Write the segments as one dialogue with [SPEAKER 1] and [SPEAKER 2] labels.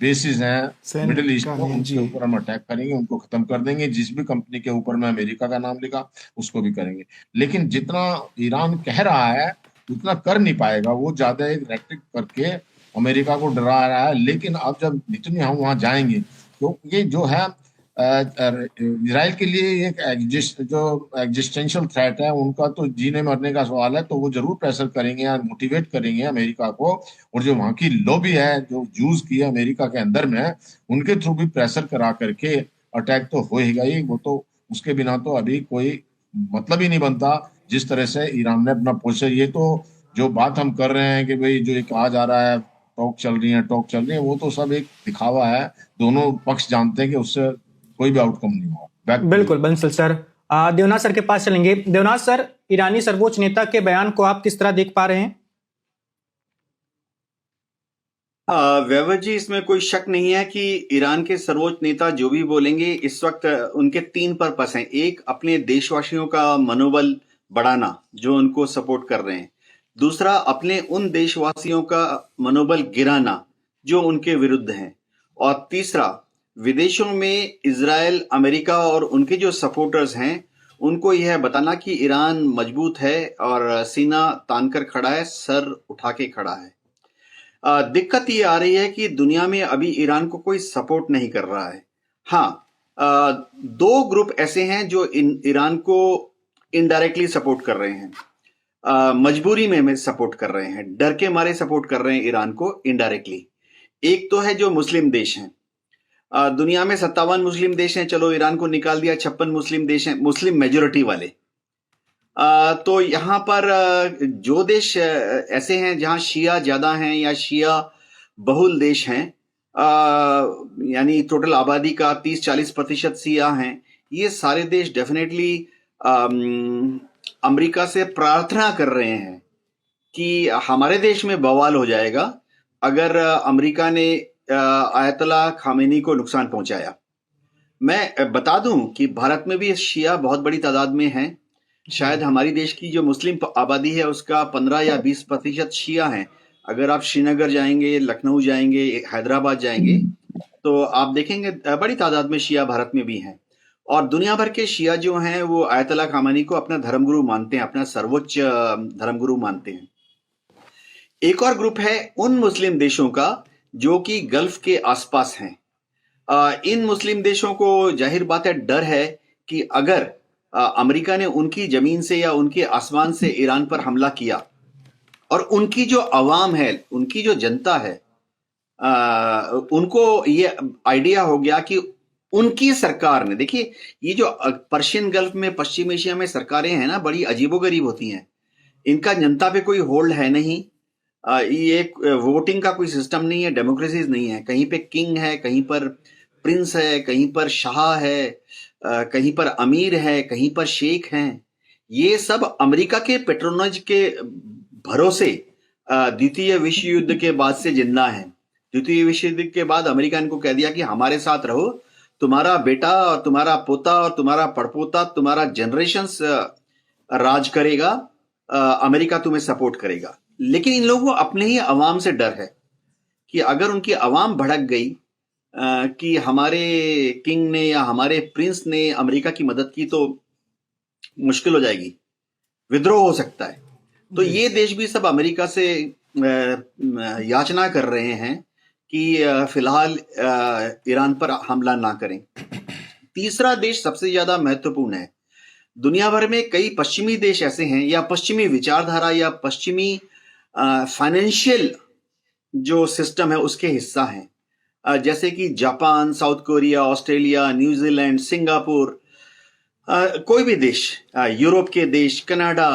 [SPEAKER 1] Basis हैं
[SPEAKER 2] सैनिक
[SPEAKER 1] middle east में,
[SPEAKER 2] ठिकाने
[SPEAKER 1] उनके
[SPEAKER 2] जी।
[SPEAKER 1] ऊपर हम अटैक करेंगे, उनको खत्म कर देंगे। जिस भी कंपनी के ऊपर में अमेरिका का नाम लिखा, उसको भी करेंगे। लेकिन जितना ईरान कह रहा है उतना कर नहीं पाएगा। वो ज्यादा एक रेट्रिक करके अमेरिका को डरा रहा है। लेकिन अब जब जितने हम वहां जाएंगे, तो ये जो है इसराइल के लिए एक जो एग्जिस्टेंशियल थ्रेट है, उनका तो जीने मरने का सवाल है। तो वो जरूर प्रेशर करेंगे और मोटिवेट करेंगे अमेरिका को। और जो वहाँ की लॉबी है, जो जूस की है अमेरिका के अंदर में, उनके थ्रू भी प्रेशर करा करके अटैक तो होएगा ही। वो तो उसके बिना तो अभी कोई मतलब ही नहीं बनता। जिस तरह से ईरान ने अपना पोषण, ये तो जो बात हम कर रहे हैं कि भाई जो ये कहा जा रहा है टॉक चल रही है, टॉक चल रही है, वो तो सब एक दिखावा है। दोनों पक्ष जानते हैं कि उससे कोई भी आउटकम नहीं हुआ। Back to you.
[SPEAKER 2] बिल्कुल बंसल सर। देवनाथ सर के पास चलेंगे। देवनाथ सर, ईरानी सर्वोच्च नेता के बयान को आप किस तरह देख पा रहे हैं?
[SPEAKER 3] वैभव जी, इसमें कोई शक नहीं है कि ईरान के सर्वोच्च नेता जो भी बोलेंगे इस वक्त उनके तीन पर्पस हैं। एक, अपने देशवासियों का मनोबल बढ़ाना जो उनको सपोर्ट कर रहे हैं। दूसरा, अपने उन देशवासियों का मनोबल गिराना जो उनके विरुद्ध हैं। और तीसरा, विदेशों में इजराइल, अमेरिका और उनके जो सपोर्टर्स हैं उनको यह बताना कि ईरान मजबूत है और सीना तानकर खड़ा है, सर उठा के खड़ा है। दिक्कत ये आ रही है कि दुनिया में अभी ईरान को कोई सपोर्ट नहीं कर रहा है। हाँ, दो ग्रुप ऐसे हैं जो ईरान को इनडायरेक्टली सपोर्ट कर रहे हैं। मजबूरी में सपोर्ट कर रहे हैं, डर के मारे सपोर्ट कर रहे हैं ईरान को इनडायरेक्टली। एक तो है जो मुस्लिम देश हैं। दुनिया में 57 मुस्लिम देश हैं, चलो ईरान को निकाल दिया, 56 मुस्लिम देश हैं, मुस्लिम मेजोरिटी वाले। तो यहाँ पर जो देश ऐसे हैं जहाँ शिया ज्यादा हैं या शिया बहुल देश हैं, यानी टोटल आबादी का 30-40% शिया हैं, ये सारे देश डेफिनेटली अमेरिका से प्रार्थना कर रहे हैं कि हमारे देश में बवाल हो जाएगा अगर अमेरिका ने आयतुल्लाह खामेनी को नुकसान पहुंचाया। मैं बता दूं कि भारत में भी शिया बहुत बड़ी तादाद में हैं। शायद हमारी देश की जो मुस्लिम आबादी है उसका 15 या 20% शिया है। अगर आप श्रीनगर जाएंगे, लखनऊ जाएंगे, हैदराबाद जाएंगे, तो आप देखेंगे बड़ी तादाद में शिया भारत में भी हैं। और दुनिया भर के शिया जो हैं वो आयतुल्लाह खामेनी को अपना धर्मगुरु मानते हैं, अपना सर्वोच्च धर्मगुरु मानते हैं। एक और ग्रुप है उन मुस्लिम देशों का जो कि गल्फ के आसपास हैं। इन मुस्लिम देशों को जाहिर बात है डर है कि अगर अमेरिका ने उनकी जमीन से या उनके आसमान से ईरान पर हमला किया और उनकी जो अवाम है, उनकी जो जनता है, उनको ये आइडिया हो गया कि उनकी सरकार ने, देखिए ये जो पर्शियन गल्फ में, पश्चिम एशिया में सरकारें हैं ना, बड़ी अजीबोगरीब होती हैं। इनका जनता पे कोई होल्ड है नहीं। ये वोटिंग का कोई सिस्टम नहीं है, डेमोक्रेसीज नहीं है। कहीं पे किंग है, कहीं पर प्रिंस है, कहीं पर शाह है, कहीं पर अमीर है, कहीं पर शेख हैं। ये सब अमेरिका के पेट्रोनज के भरोसे द्वितीय विश्व युद्ध के बाद से जिंदा हैं। द्वितीय विश्व युद्ध के बाद अमेरिका इनको कह दिया कि हमारे साथ रहो, तुम्हारा बेटा और तुम्हारा पोता और तुम्हारा पड़पोता, तुम्हारा जनरेशंस राज करेगा, अमेरिका तुम्हें सपोर्ट करेगा। लेकिन इन लोगों को अपने ही अवाम से डर है कि अगर उनकी अवाम भड़क गई कि हमारे किंग ने या हमारे प्रिंस ने अमेरिका की मदद की तो मुश्किल हो जाएगी, विद्रोह हो सकता है। तो ये देश भी सब अमेरिका से याचना कर रहे हैं कि फिलहाल ईरान पर हमला ना करें। तीसरा देश सबसे ज्यादा महत्वपूर्ण है। दुनिया भर में कई पश्चिमी देश ऐसे हैं, या पश्चिमी विचारधारा या पश्चिमी फाइनेंशियल जो सिस्टम है उसके हिस्सा हैं, जैसे कि Japan, south Korea, Australia, New Zealand, Singapore, कोई भी देश, यूरोप के देश, कनाडा,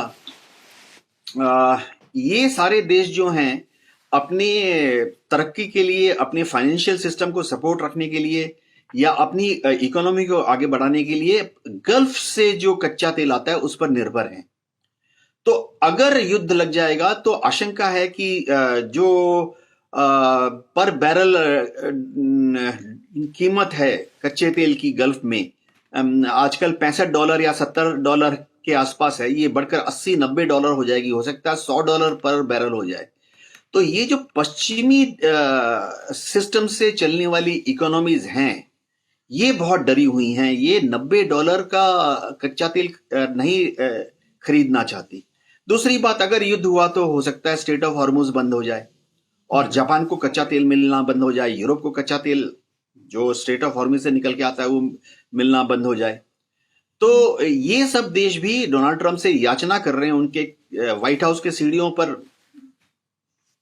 [SPEAKER 3] ये सारे देश जो हैं अपने तरक्की के लिए, अपने फाइनेंशियल सिस्टम को सपोर्ट रखने के लिए या अपनी इकोनॉमी को आगे बढ़ाने के लिए गल्फ से जो कच्चा तेल आता है उस पर निर्भर हैं। तो अगर युद्ध लग जाएगा तो आशंका है कि जो पर बैरल कीमत है कच्चे तेल की गल्फ में, आजकल $65 या $70 के आसपास है, ये बढ़कर $80-90 हो जाएगी, हो सकता है $100 पर बैरल हो जाए। तो ये जो पश्चिमी सिस्टम से चलने वाली इकोनॉमीज हैं, ये बहुत डरी हुई हैं। ये $90 का कच्चा तेल नहीं खरीदना चाहती। दूसरी बात, अगर युद्ध हुआ तो हो सकता है स्ट्रेट ऑफ हॉर्मुज बंद हो जाए और जापान को कच्चा तेल मिलना बंद हो जाए, यूरोप को कच्चा तेल जो स्ट्रेट ऑफ हॉर्मुज से निकल के आता है वो मिलना बंद हो जाए। तो ये सब देश भी डोनाल्ड ट्रंप से याचना कर रहे हैं, उनके व्हाइट हाउस के सीढ़ियों पर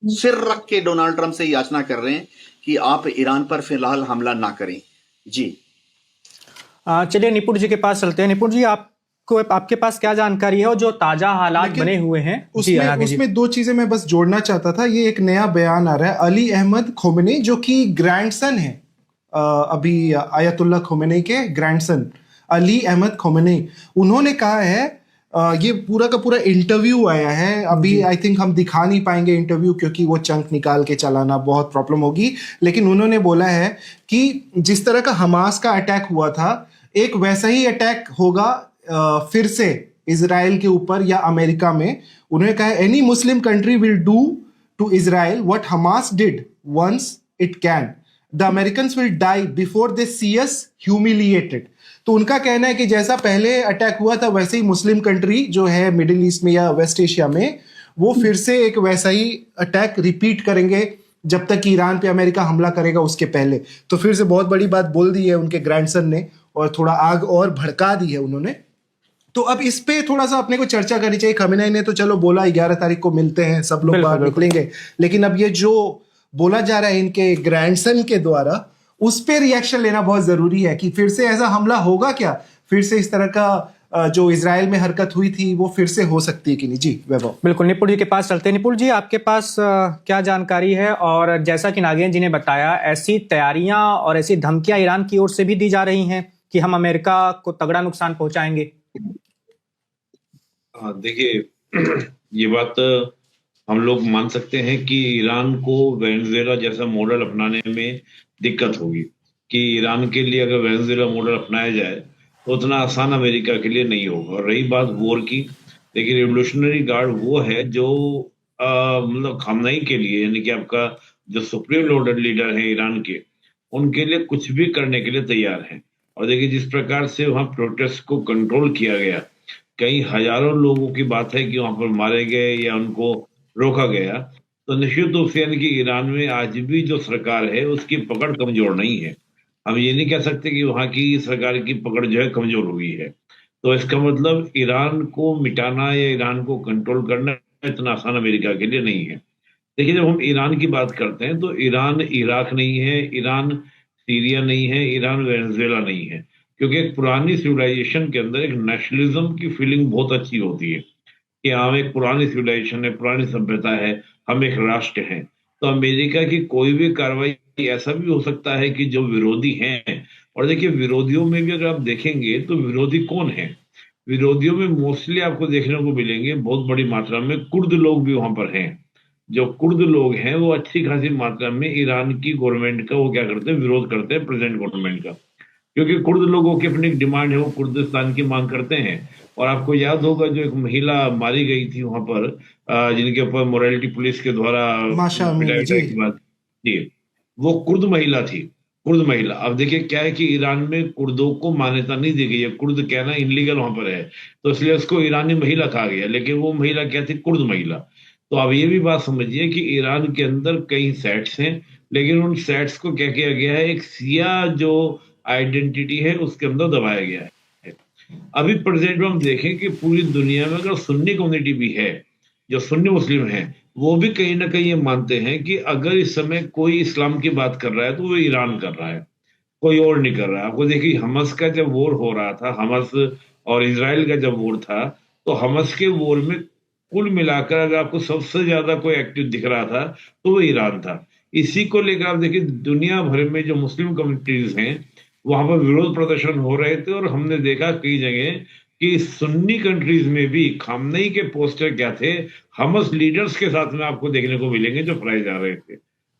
[SPEAKER 3] सिर रख के डोनाल्ड ट्रंप से याचना कर रहे हैं कि आप ईरान पर फिलहाल हमला ना करें। जी
[SPEAKER 2] चलिए निपुण जी के पास चलते हैं। निपुण जी, आपको आपके पास क्या जानकारी है और जो ताजा हालात
[SPEAKER 4] लेकिन
[SPEAKER 2] बने हुए हैं?
[SPEAKER 4] उसमें
[SPEAKER 2] आगे जी।
[SPEAKER 4] उसमें दो चीजें मैं बस जोड़ना चाहता था। ये एक नया बयान आ रहा है, अली अहमद खोमेनी जो कि ग्रैंडसन है अभी आयतुल्लाह खोमेनी के ग्रैंडसन अली अहमद खोमेनी, उन्होंने कहा है ये पूरा का पूरा इंटरव्यू आया है। अभी आई थिंक हम दिखा नहीं पाएंगे इंटरव्यू क्योंकि वो चंक निकाल के चलाना बहुत प्रॉब्लम होगी, लेकिन उन्होंने बोला है कि जिस तरह का हमास का अटैक हुआ था, एक वैसा ही अटैक होगा फिर से इजराइल के ऊपर या अमेरिका में। उन्होंने कहा any Muslim country will do to Israel what Hamas did once it can, the Americans will die before they see us humiliated. तो उनका कहना है कि जैसा पहले अटैक हुआ था वैसे ही मुस्लिम कंट्री जो है मिडिल ईस्ट में या वेस्ट एशिया में, वो फिर से एक वैसा ही अटैक रिपीट करेंगे जब तक कि ईरान पे अमेरिका हमला करेगा उसके पहले। तो फिर से बहुत बड़ी बात बोल दी है उनके ग्रैंडसन ने और थोड़ा आग और भड़का दी है उन्होंने। तो अब इस पे थोड़ा सा अपने को चर्चा करनी चाहिए। खमेनी ने तो चलो बोला 11 तारीख को मिलते हैं, सब लोग बाहर निकलेंगे, लेकिन अब ये जो बोला जा रहा है इनके ग्रैंडसन के द्वारा, उस पे रिएक्शन लेना बहुत जरूरी है कि फिर से ऐसा हमला होगा क्या, फिर से इस तरह का जो इजराइल में हरकत हुई थी वो फिर से हो सकती है कि नहीं। जी वैभव।
[SPEAKER 2] बिल्कुल, निपुण जी के पास चलते हैं। निपुण जी, आपके पास क्या जानकारी है? और जैसा कि नागेंद्र जी ने बताया, ऐसी तैयारियां और ऐसी धमकियां ईरान की ओर से भी दी जा रही हैं कि हम अमेरिका को तगड़ा नुकसान पहुंचाएंगे।
[SPEAKER 5] देखिए ये बात हम लोग मान सकते हैं कि ईरान को वेनेजुएला जैसा मॉडल अपनाने में दिक्कत होगी, कि ईरान के लिए अगर वेनेजुएला मॉडल अपनाया जाए तो उतना आसान अमेरिका के लिए नहीं होगा। और रही बात वॉर की, देखिए रिवोल्यूशनरी गार्ड वो है जो मतलब खामनेई के लिए, यानी कि आपका जो सुप्रीम लीडर है ईरान के, उनके लिए कुछ भी करने के लिए तैयार है। और देखिए जिस प्रकार से वहां प्रोटेस्ट को कंट्रोल किया गया, कई हजारों लोगों की बात है कि वहां पर मारे गए या उनको रोका गया, तो निश्चित रूप से यानी कि ईरान में आज भी जो सरकार है उसकी पकड़ कमजोर नहीं है। हम ये नहीं कह सकते कि वहां की सरकार की पकड़ जो है कमजोर हुई है। तो इसका मतलब ईरान को मिटाना या ईरान को कंट्रोल करना इतना आसान अमेरिका के लिए नहीं है। देखिए जब हम ईरान की बात करते हैं तो ईरान इराक नहीं है, ईरान सीरिया नहीं है, ईरान वेनेजुएला नहीं है, क्योंकि एक पुरानी सिविलाइजेशन के अंदर एक नेशनलिज्म की फीलिंग बहुत अच्छी होती है कि हम एक पुरानी सिविलाइजेशन है, पुरानी सभ्यता है, हम एक राष्ट्र हैं। तो अमेरिका की कोई भी कार्रवाई ऐसा भी हो सकता है कि जो विरोधी हैं, और देखिए विरोधियों में भी अगर आप देखेंगे तो विरोधी कौन है, विरोधियों में मोस्टली आपको देखने को मिलेंगे बहुत बड़ी मात्रा में कुर्द लोग भी वहां पर हैं। जो कुर्द लोग हैं वो अच्छी खासी मात्रा में ईरान की गवर्नमेंट का वो क्या करते हैं, विरोध करते हैं प्रेजेंट गवर्नमेंट का, क्योंकि कुर्द लोगों की अपनी डिमांड है, वो कुर्दिस्तान की मांग करते हैं। और आपको याद होगा जो एक महिला मारी गई थी वहां पर, जिनके ऊपर मोरालिटी पुलिस के द्वारा पिटाई के बाद, जी वो कुर्द महिला थी, कुर्द महिला। अब देखिए क्या है कि ईरान में कुर्दों को मान्यता नहीं दी गई है, कुर्द कहना इनलीगल वहां पर है, तो इसलिए उसको ईरानी महिला कहा गया, लेकिन वो महिला क्या थी, कुर्द महिला। तो अब ये भी बात समझिए कि ईरान के अंदर कई सेट्स हैं, लेकिन उन सेट्स को क्या किया गया है, एक सिया जो आइडेंटिटी है उसके अंदर दबाया गया है। अभी प्रेजेंट में हम देखें कि पूरी दुनिया में अगर सुन्नी कम्युनिटी भी है, जो सुन्नी मुस्लिम है, वो भी कहीं ना कहीं ये मानते हैं कि अगर इस समय कोई इस्लाम की बात कर रहा है तो वो ईरान कर रहा है, कोई और नहीं कर रहा है। आपको देखिए हमस का जब वॉर हो रहा था, हमस और इजराइल का जब वॉर था, तो हमस के वॉर में कुल मिलाकर अगर आपको सबसे ज्यादा कोई एक्टिव दिख रहा था तो वो ईरान था। इसी को लेकर आप देखिए दुनिया भर में जो मुस्लिम कम्युनिटीज हैं वहां पर विरोध प्रदर्शन हो रहे थे, और हमने देखा कई जगह कि सुन्नी कंट्रीज में भी खामनेई के पोस्टर क्या थे, हमस लीडर्स के साथ में आपको देखने को मिलेंगे जो फहराए जा रहे थे।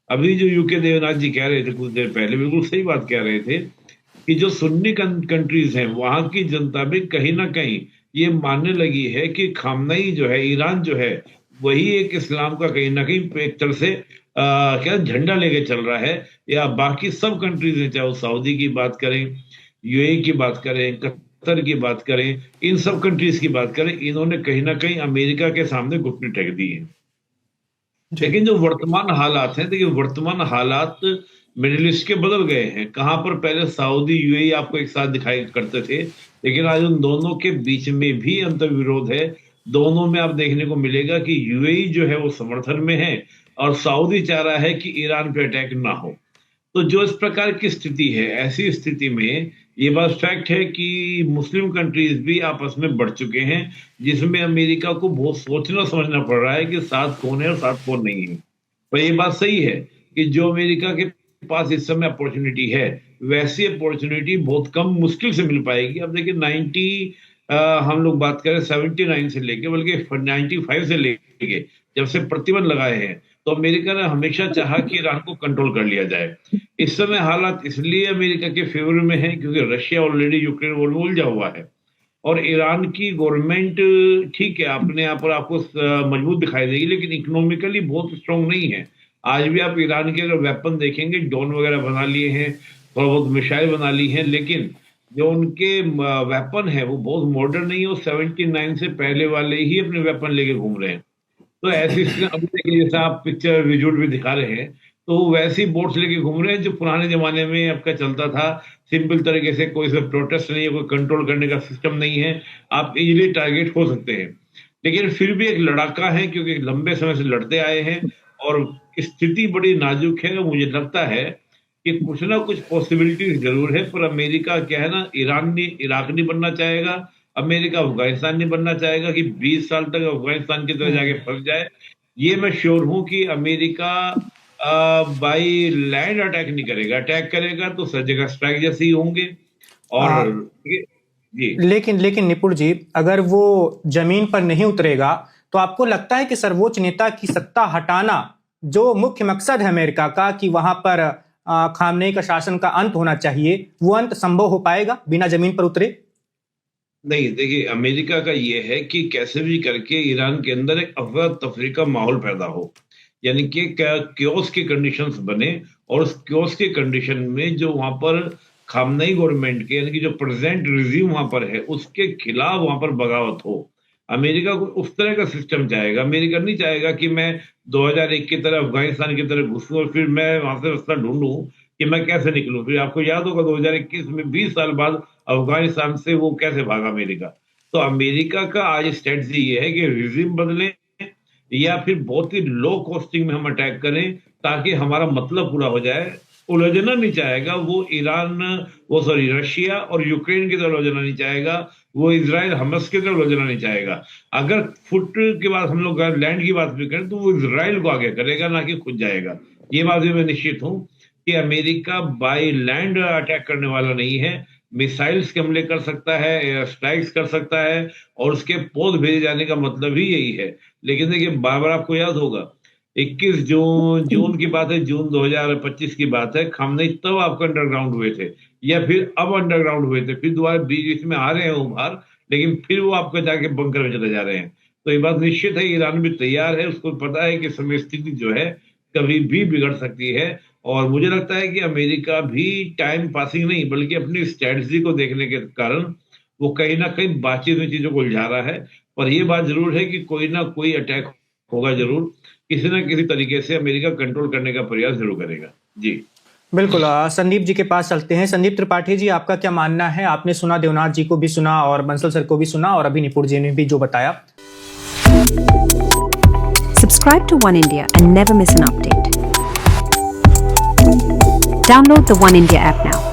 [SPEAKER 5] अभी जो यूके देवनाथ जी कह रहे थे कुछ देर पहले, बिल्कुल सही बात कह रहे थे कि जो सुन्नी कंट्रीज हैं वहां की जनता भी कहीं ना कहीं ये मानने लगी है कि खामनेई जो है, ईरान जो है, वही एक इस्लाम का कहीं ना कहीं एक तरह से क्या झंडा लेके चल रहा है, या बाकी सब कंट्रीज हैं, चाहे वो सऊदी की बात करें, यूएई की बात करें, कतर की बात करें, इन सब कंट्रीज की बात करें, इन्होंने कहीं ना कहीं अमेरिका के सामने घुटने टेक दिए हैं। लेकिन जो वर्तमान हालात हैं, देखिए वर्तमान हालात मिडिल ईस्ट के बदल गए हैं। कहां पर पहले सऊदी यूएई आपको एक साथ दिखाई करते थे, लेकिन आज उन दोनों के बीच में भी अंतर्विरोध है। दोनों में आप देखने को मिलेगा कि यूएई जो है वो समर्थन में है और सऊदी चाह रहा है कि ईरान पे अटैक ना हो। तो जो इस प्रकार की स्थिति है, ऐसी स्थिति में ये बात फैक्ट है कि मुस्लिम कंट्रीज भी आपस में बढ़ चुके हैं, जिसमें अमेरिका को बहुत सोचना समझना पड़ रहा है कि साथ कौन है और साथ कौन नहीं है। पर ये बात सही है कि जो अमेरिका के पास इस समय अपॉर्चुनिटी है, वैसी अपॉर्चुनिटी बहुत कम मुश्किल से मिल पाएगी। अब देखिए हम लोग बात करें 79 से लेके, बल्कि 95 से लेके जब से प्रतिबंध लगाए हैं, तो अमेरिका ने हमेशा चाहा कि ईरान को कंट्रोल कर लिया जाए। इस समय हालात इसलिए अमेरिका के फेवर में है क्योंकि रशिया ऑलरेडी यूक्रेन वॉर में उलझा हुआ है और ईरान की गवर्नमेंट ठीक है अपने यहाँ पर आपको मजबूत दिखाई देगी, लेकिन इकोनॉमिकली बहुत स्ट्रांग नहीं है। आज भी आप ईरान के अगर वेपन देखेंगे, ड्रोन वगैरह बना लिए हैं, थोड़ा बहुत मिसाइल बना ली हैं, लेकिन जो उनके वेपन है वो बहुत मॉडर्न नहीं है। वो 79 से पहले वाले ही अपने वेपन लेके घूम रहे हैं। तो ऐसी अभी देखिए, जैसा आप पिक्चर विजुअल भी दिखा रहे हैं, तो वैसी बोट्स लेके घूम रहे हैं जो पुराने जमाने में आपका चलता था। सिंपल तरीके से कोई सा प्रोटेस्ट नहीं है, कोई कंट्रोल करने का सिस्टम नहीं है, आप इजीली टारगेट हो सकते हैं। लेकिन फिर भी एक लड़ाका है क्योंकि लंबे समय से लड़ते आए हैं और स्थिति बड़ी नाजुक है। मुझे लगता है कि कुछ ना कुछ पॉसिबिलिटी जरूर है, पर अमेरिका क्या है ना, ईरान नहीं, इराक नहीं बनना चाहेगा, अमेरिका अफगानिस्तान नहीं बनना चाहेगा कि 20 साल तक अफगानिस्तान की तरह जाके फंस जाए। ये मैं श्योर हूं कि अमेरिका बाई लैंड अटैक नहीं करेगा। अटैक करेगा तो सर्जिकल स्ट्राइक जैसे ही होंगे। और जी,
[SPEAKER 2] लेकिन निपुण जी, अगर वो जमीन पर नहीं उतरेगा तो आपको लगता है कि सर्वोच्च नेता की सत्ता हटाना, जो मुख्य मकसद है अमेरिका का कि वहां पर खामनेई का शासन का अंत होना चाहिए, वो अंत संभव हो पाएगा बिना जमीन पर उतरे?
[SPEAKER 5] नहीं, देखिए अमेरिका का ये है कि कैसे भी करके ईरान के अंदर एक अफरा तफरी का माहौल पैदा हो, यानी कि क्योस की कंडीशंस बने और उस क्योस के कंडीशन में जो वहां पर खामनेई गवर्नमेंट के यानी कि जो प्रेजेंट रिजीम वहां पर है उसके खिलाफ वहां पर बगावत हो। अमेरिका को उस तरह का सिस्टम चाहेगा। अमेरिका नहीं चाहेगा कि मैं 2001 की तरह अफगानिस्तान की तरह घुसूं और फिर मैं वहां से रास्ता ढूंढूं कि मैं कैसे निकलूं। फिर आपको याद होगा 2021 में 20 साल बाद अफगानिस्तान से वो कैसे भागा अमेरिका। तो अमेरिका का आज स्ट्रेटजी ये है कि रिजीम बदले या फिर बहुत ही लो कॉस्टिंग में हम अटैक करें ताकि हमारा मतलब पूरा हो जाए। उलझना नहीं चाहेगा वो रशिया और यूक्रेन की तरह उलझना नहीं चाहेगा, वो इजराइल हमस की तरह उलझना नहीं चाहेगा। अगर फुट के बाद हम लोग लैंड की बात भी करें तो वो इजराइल को आगे करेगा, ना कि खुद जाएगा। ये बात भी मैं निश्चित हूं कि अमेरिका बाय लैंड अटैक करने वाला नहीं है। मिसाइल्स के हमले कर सकता है, एयर स्ट्राइक्स कर सकता है और उसके पौध भेजे जाने का मतलब ही यही है। लेकिन देखिए बार बार आपको याद होगा 21 जून की बात है, जून 2025 की बात है, खामनेई तब आपको अंडरग्राउंड हुए थे या फिर अब अंडरग्राउंड हुए थे, फिर दोबारा बीच में आ रहे हैं उभार, लेकिन फिर वो आपको जाके बंकर में चले जा रहे हैं। तो ये बात निश्चित है ईरान भी तैयार है, उसको पता है कि समय स्थिति जो है कभी भी बिगड़ सकती है। और मुझे लगता है कि अमेरिका भी टाइम पासिंग नहीं बल्कि अपनी स्ट्रेटजी को देखने के कारण वो कहीं ना कहीं बातचीत में चीजों को उलझा रहा है। पर यह बात जरूर है कि कोई ना कोई अटैक होगा जरूर, किसी ना किसी तरीके से अमेरिका कंट्रोल करने का प्रयास जरूर करेगा। जी
[SPEAKER 2] बिल्कुल। संदीप जी के पास चलते हैं। संदीप त्रिपाठी जी, आपका क्या मानना है? आपने सुना, देवनाथ जी को भी सुना और बंसल सर को भी सुना और अभी निपुण जी ने भी जो बताया।
[SPEAKER 6] Subscribe to One India and never miss an update. Download the One India app now.